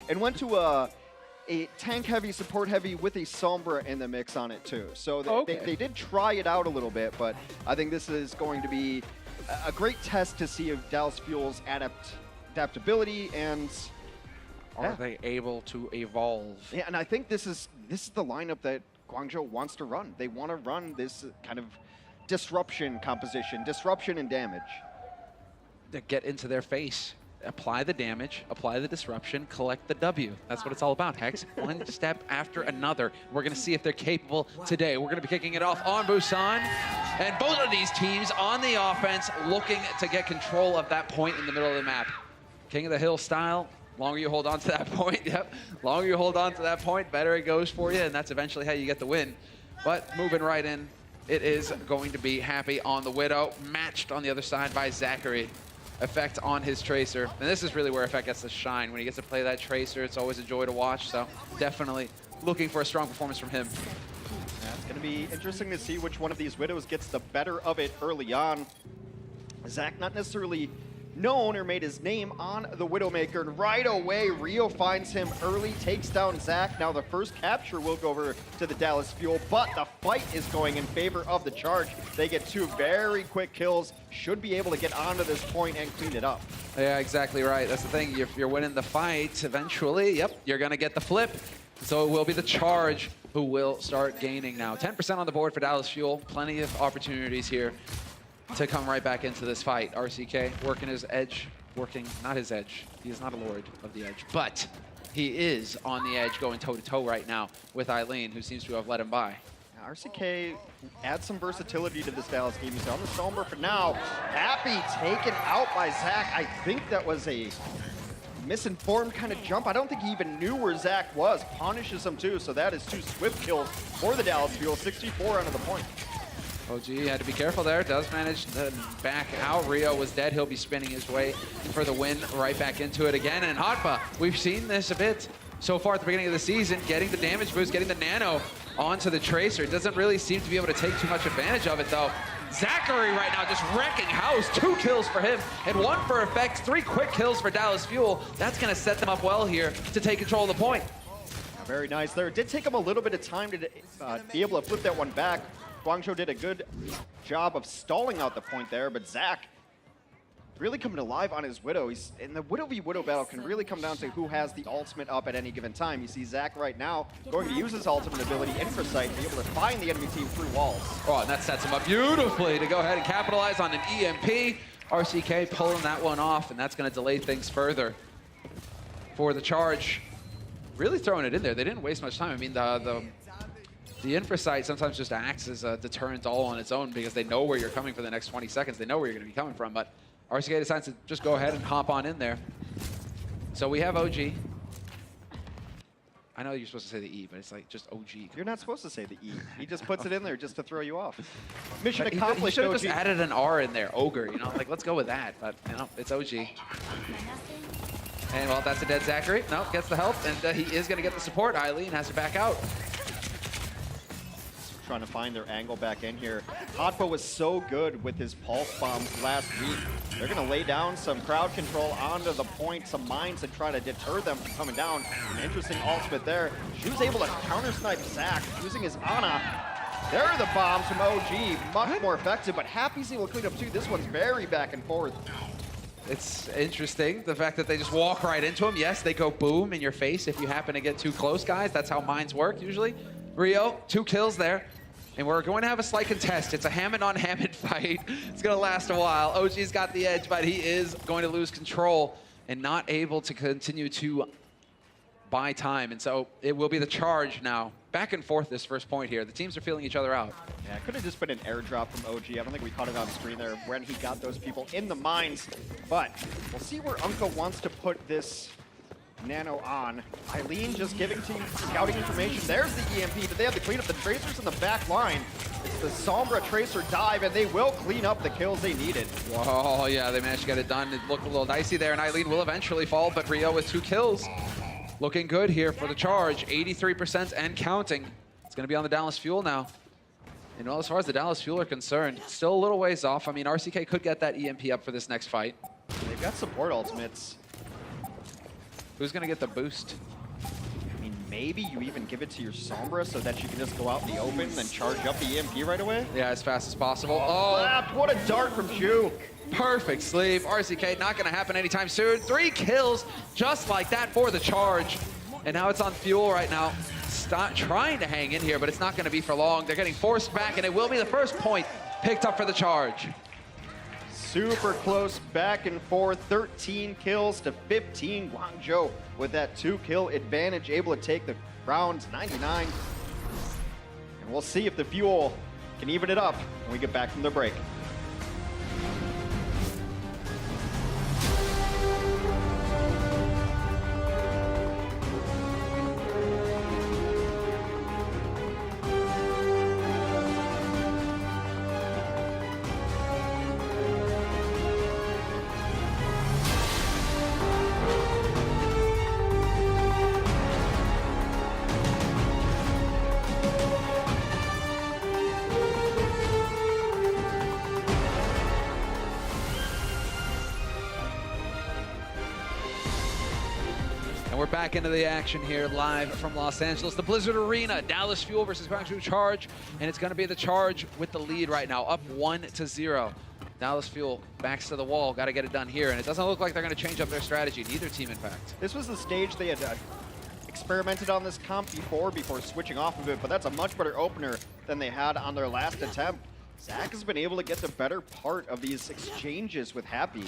and went to a tank-heavy, support-heavy with a Semmler in the mix on it too. So they did try it out a little bit, but I think this is going to be a great test to see if Dallas Fuel's adaptability and are they able to evolve? Yeah, and I think this is the lineup that Guangzhou wants to run. They want to run this kind of disruption composition, disruption and damage. To get into their face. Apply the damage, apply the disruption, collect the W. That's what it's all about, Hex. One step after another. We're going to see if they're capable today. We're going to be kicking it off on Busan. And both of these teams on the offense looking to get control of that point in the middle of the map. King of the Hill style. Longer you hold on to that point, longer you hold on to that point, better it goes for you, and that's eventually how you get the win. But moving right in, it is going to be Happy on the Widow, matched on the other side by Zachary. Effect on his Tracer. And this is really where Effect gets to shine. When he gets to play that Tracer, it's always a joy to watch. So definitely looking for a strong performance from him. Yeah, it's going to be interesting to see which one of these Widows gets the better of it early on. Zach not necessarily known or made his name on the Widowmaker. And right away, Rio finds him early, takes down Zach. Now the first capture will go over to the Dallas Fuel, but the fight is going in favor of the Charge. They get two very quick kills, should be able to get onto this point and clean it up. Yeah, exactly right. That's the thing. If you're winning the fight, eventually, yep, you're going to get the flip. So it will be the Charge who will start gaining now. 10% on the board for Dallas Fuel. Plenty of opportunities here to come right back into this fight. RCK working his edge, not his edge. He is not a lord of the edge, but he is on the edge going toe-to-toe right now with Eileen, who seems to have let him by. RCK adds some versatility to this Dallas game. He's on the Semmler for now. Happy taken out by Zach. I think that was a misinformed kind of jump. I don't think he even knew where Zach was. Punishes him too, so that is two swift kills for the Dallas Fuel. 64 under the point. OG had to be careful there. Does manage to back out. Rio was dead. He'll be spinning his way for the win right back into it again. And Hotpa, we've seen this a bit so far at the beginning of the season, getting the damage boost, getting the nano onto the Tracer. Doesn't really seem to be able to take too much advantage of it though. Zachary right now just wrecking house. 2 kills for him and 1 for Effect. 3 quick kills for Dallas Fuel. That's going to set them up well here to take control of the point. Very nice there. It did take him a little bit of time to be able to flip that one back. Guangzhou did a good job of stalling out the point there, but Zach really coming alive on his Widow. He's in the Widow v Widow battle can really come down to who has the ultimate up at any given time. You see Zach right now going to use his ultimate ability, Infrasight, to be able to find the enemy team through walls. Oh, and that sets him up beautifully to go ahead and capitalize on an EMP. RCK pulling that one off, and that's going to delay things further for the Charge. Really throwing it in there. They didn't waste much time. I mean, the Infrasight sometimes just acts as a deterrent all on its own because they know where you're coming for the next 20 seconds. They know where you're going to be coming from, but RCK decides to just go ahead and hop on in there. So we have OG. I know you're supposed to say the E, but it's like just OG. You're not supposed to say the E. He just puts it in there just to throw you off. Mission He accomplished, should have OG. just added an R in there, Ogre, you know? Like, let's go with that, but, you know, it's OG. And, well, that's a dead Zachary. No, gets the help, and he is going to get the support. Eileen has to back out. Trying to find their angle back in here. Hotpa was so good with his pulse bombs last week. They're going to lay down some crowd control onto the point, some mines to try to deter them from coming down. An interesting ultimate there. She was able to counter-snipe Zach using his Ana. There are the bombs from OG, much more effective, but Happy's able to clean up too. This one's very back and forth. It's interesting, the fact that they just walk right into him. Yes, they go boom in your face if you happen to get too close, guys. That's how mines work usually. Rio, 2 kills there. And we're going to have a slight contest. It's a Hammond on Hammond fight. It's going to last a while. OG's got the edge, but he is going to lose control and not able to continue to buy time. And so it will be the Charge now. Back and forth this first point here. The teams are feeling each other out. Yeah, it could have just been an airdrop from OG. I don't think we caught it on screen there when he got those people in the mines. But we'll see where Unka wants to put this nano on. Eileen just giving team scouting information. There's the EMP, but they have to clean up the Tracers in the back line. It's the Sombra Tracer dive, and they will clean up the kills they needed. Oh, yeah, they managed to get it done. It looked a little dicey there, and Eileen will eventually fall, but Rio with 2 kills. Looking good here for the Charge. 83% and counting. It's going to be on the Dallas Fuel now. And well, as far as the Dallas Fuel are concerned, still a little ways off. I mean, RCK could get that EMP up for this next fight. They've got support ultimates. Who's going to get the boost? I mean, maybe you even give it to your Sombra so that you can just go out in the open and then charge up the EMP right away. Yeah, as fast as possible. Oh, Slapped. What a dart from Zhu. perfect sleep. RCK not going to happen anytime soon. 3 kills just like that for the charge. And now it's on Fuel right now. Trying to hang in here, but it's not going to be for long. They're getting forced back, and it will be the first point picked up for the charge. Super close back and forth, 13 kills to 15. Guangzhou with that 2-kill advantage, able to take the round 99. And we'll see if the Fuel can even it up when we get back from the break. We're back into the action here live from Los Angeles, the Blizzard Arena. Dallas Fuel versus Guangzhou Charge, and it's going to be the Charge with the lead right now, up 1-0. Dallas Fuel backs to the wall, got to get it done here, and it doesn't look like they're going to change up their strategy, neither team in fact. This was the stage they had experimented on this comp before switching off of it, but that's a much better opener than they had on their last attempt. Zach has been able to get the better part of these exchanges with Happy.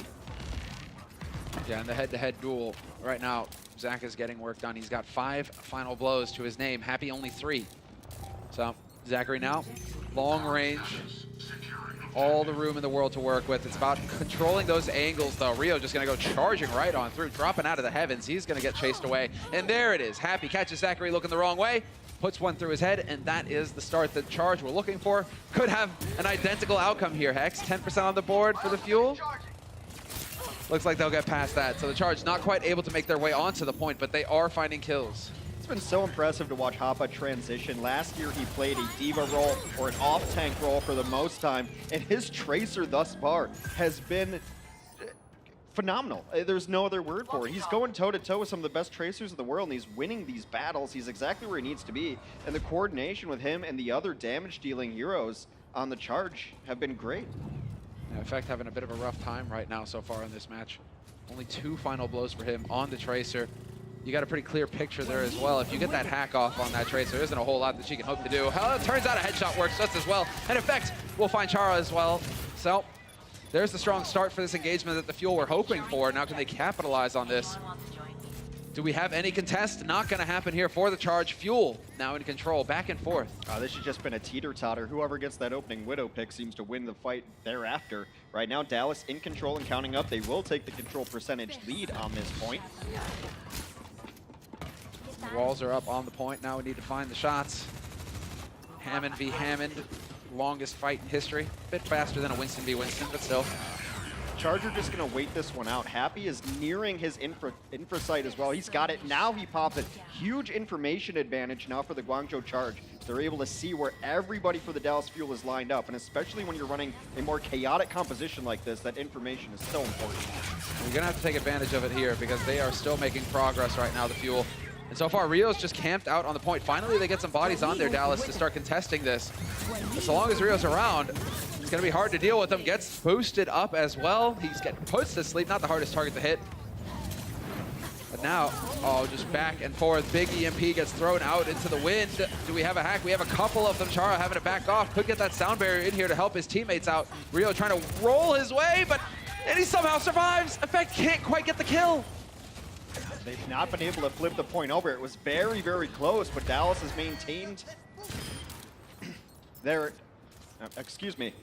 Yeah, in the head-to-head duel right now, Zach is getting work done. He's got 5 final blows to his name. Happy only 3. So Zachary now, long range, all the room in the world to work with. It's about controlling those angles though. Rio just gonna go charging right on through, dropping out of the heavens. He's gonna get chased away. And there it is. Happy catches Zachary looking the wrong way, puts one through his head, and that is the start the Charge we're looking for. Could have an identical outcome here, Hex. 10% on the board for the Fuel. Looks like they'll get past that. So the Charge not quite able to make their way onto the point, but they are finding kills. It's been so impressive to watch Hapa transition. Last year he played a diva role or an off-tank role for the most time, and his Tracer thus far has been phenomenal. There's no other word for it. He's going toe-to-toe with some of the best Tracers in the world, and he's winning these battles. He's exactly where he needs to be, and the coordination with him and the other damage-dealing heroes on the Charge have been great. Yeah, in fact, having a bit of a rough time right now so far in this match. Only 2 final blows for him on the Tracer. You got a pretty clear picture there as well. If you get that hack off on that Tracer, there isn't a whole lot that she can hope to do. It turns out a headshot works just as well. And in fact, we'll find Chara as well. So there's the strong start for this engagement that the Fuel were hoping for. Now can they capitalize on this? Do we have any contest? Not going to happen here for the Charge. Fuel now in control, back and forth. This has just been a teeter-totter. Whoever gets that opening Widow pick seems to win the fight thereafter. Right now, Dallas in control and counting up. They will take the control percentage lead on this point. The walls are up on the point. Now we need to find the shots. Hammond v. Hammond, longest fight in history. A bit faster than a Winston v. Winston, but still. Charger just going to wait this one out. Happy is nearing his infra sight as well. He's got it. Now he pops it. Huge information advantage now for the Guangzhou Charge. They're able to see where everybody for the Dallas Fuel is lined up. And especially when you're running a more chaotic composition like this, that information is so important. You're going to have to take advantage of it here because they are still making progress right now, the Fuel. And so far, Rio's just camped out on the point. Finally, they get some bodies on there, Dallas, to start contesting this. But so long as Rio's around, it's going to be hard to deal with him. Gets boosted up as well. He's getting put to sleep. Not the hardest target to hit. But now, just back and forth. Big EMP gets thrown out into the wind. Do we have a hack? We have a couple of them. Chara having to back off. Could get that sound barrier in here to help his teammates out. Rio trying to roll his way, and he somehow survives. In fact, can't quite get the kill. They've not been able to flip the point over. It was very, very close, but Dallas has maintained their, excuse me,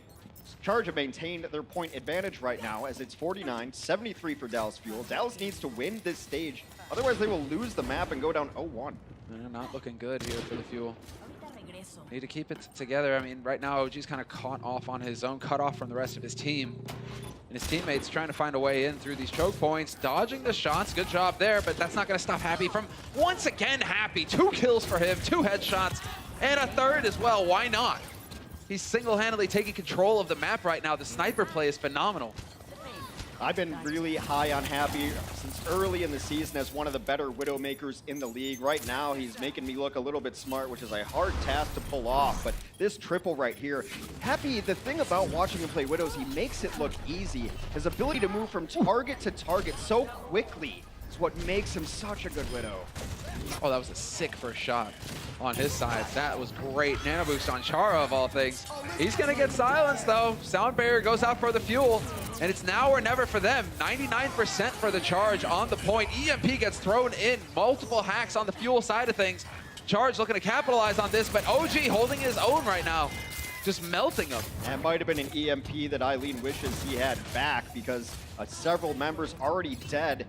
Charge have maintained their point advantage right now as it's 49-73 for Dallas Fuel. Dallas needs to win this stage, otherwise they will lose the map and go down 0-1. They're not looking good here for the Fuel. Need to keep it together. I mean, right now, OG's kind of caught off on his own, cut off from the rest of his team. And his teammates trying to find a way in through these choke points, dodging the shots. Good job there, but that's not going to stop Happy from, once again, Happy. 2 kills for him, 2 headshots, and a 3rd as well. Why not? He's single-handedly taking control of the map right now. The sniper play is phenomenal. I've been really high on Happy since early in the season as one of the better Widowmakers in the league. Right now, he's making me look a little bit smart, which is a hard task to pull off. But this triple right here, Happy, the thing about watching him play Widows, he makes it look easy. His ability to move from target to target so quickly is what makes him such a good Widow. Oh, that was a sick first shot on his side. That was great. Nano boost on Chara of all things. He's gonna get silenced though. Sound barrier goes out for the fuel, and it's now or never for them. 99% for the charge on the point. EMP gets thrown in. Multiple hacks on the fuel side of things. Charge looking to capitalize on this, but OG holding his own right now. Just melting him. That might have been an EMP that Eileen wishes he had back because several members already dead.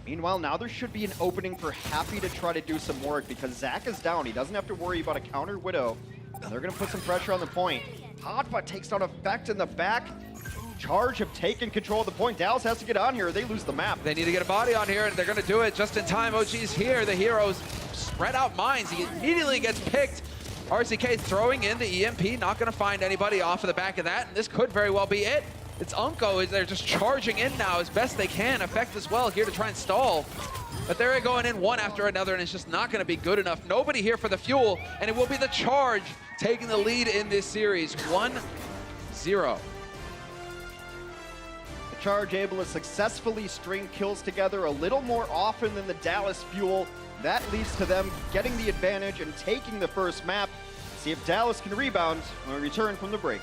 Meanwhile, now there should be an opening for Happy to try to do some work because Zach is down. He doesn't have to worry about a counter Widow. They're going to put some pressure on the point. Hotbutt takes down Effect in the back. Charge have taken control of the point. Dallas has to get on here or they lose the map. They need to get a body on here, and they're going to do it just in time. OG's here. The heroes spread out mines. He immediately gets picked. RCK throwing in the EMP. Not going to find anybody off of the back of that, and this could very well be it. It's Unko. They're just charging in now as best they can. Effect as well here to try and stall. But they're going in one after another, and it's just not going to be good enough. Nobody here for the fuel, and it will be the charge taking the lead in this series. 1-0. The charge able to successfully string kills together a little more often than the Dallas fuel. That leads to them getting the advantage and taking the first map. See if Dallas can rebound when we return from the break.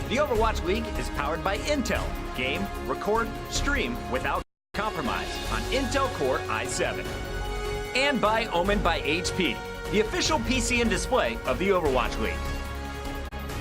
The Overwatch League is powered by Intel. Game, record, stream without compromise on Intel Core i7. And by Omen by HP, the official PC and display of the Overwatch League.